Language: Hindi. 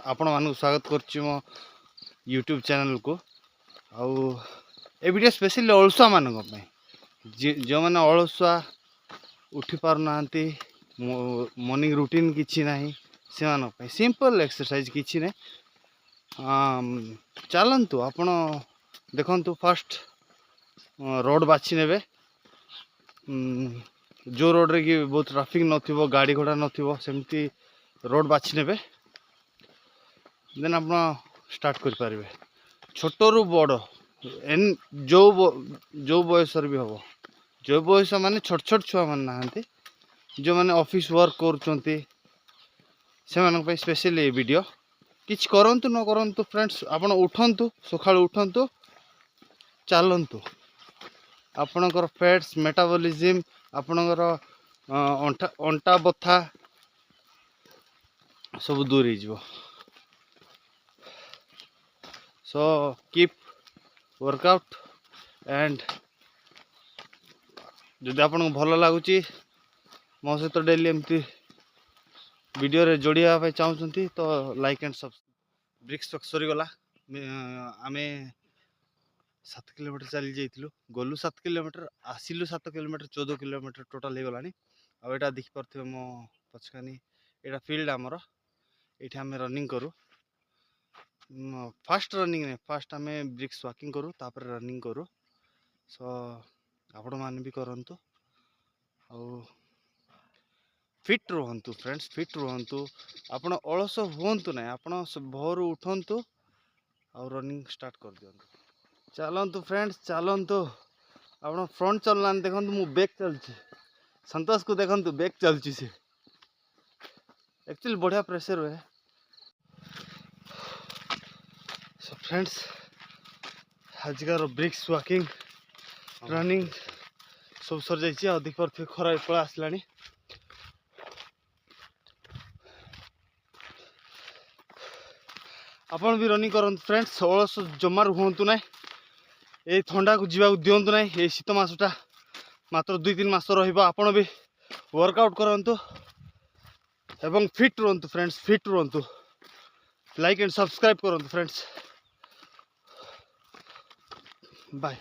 आपण मानक स्वागत करछि मो यूट्यूब चैनल को। आउ ए वीडियो स्पेशली अलसुआ मानक जो मैंने अलसुआ उठी पार नांती मॉर्निंग रूटीन किछि नाही से मानक सिंपल एक्सरसाइज किछि नै। चलतु आपण देखंतु फर्स्ट रोड बाछि नेबे जो रोड रे कि बहुत ट्रैफिक नथिबो गाड़ी घोड़ा नथिबो सेमती रोड बाछि नेबे। देन आप स्टार्ट कर पारे छोट रु बड़ एन जो बयस भी हम जो बयस माने छोट छोट छुआ मान ना जो मैंने ऑफिस वर्क कर स्पेशली ये वीडियो किछ करंतु न करंतु फ्रेंड्स आपण उठंतु सकाळ उठंतु चलंतु आपणकर फैट्स मेटाबॉलिज्म आपणकर अंटा बथा सब दूर हो। सो कीप वर्कआउट एंड जदि आपन भल लगुच मो सहित डेली एमती वीडियो रे जोड़िया चाहते तो लाइक एंड सब्सक्राइब। ब्रिक्स सरीगला आम 7 किलोमीटर चली जाइलु गलु 7 किलोमीटर आसिलु 7 किलोमीटर 14 किलोमीटर टोटाल हो गलानी। आटा देखिपे मो पछकानी यहाँ फील्ड आमर ये आम रनिंग करूँ फास्ट रनिंग नहीं फास्ट आम ब्रिक्स वॉकिंग करूँ तापर रनिंग करूँ। सो आपण मैंने भी करंतु फिट रुहंतु फ्रेंड्स फिट रुहंतु आपण अलस हुंतु ना आपण भोर उठंतु और रनिंग स्टार्ट कर दियंतु। चलंतु फ्रेंड्स चलंतु आपण फ्रंट चलना देखंतु मु बैक चलछि संतोष को देखंतु बैक चलछि से एक्चुअली बढ़िया प्रेशर है। सो फ्रेंड्स आजकार ब्रिक्स वॉकिंग रनिंग सब सर जाइए अधिक खरा पड़ा आसला। आपण भी रनिंग करंतु फ्रेंड्स अलस जमार हुंतु ना ये ठंडा को जीवा दिंतु ना ये शीत मासटा मात्र 2-3 मास रहिबा। आपण भी वर्कआउट करंतु एवं फिट रुहंतु फ्रेंड्स फिट रुहंतु लाइक एंड सब्सक्राइब करंतु फ्रेंड्स बाय।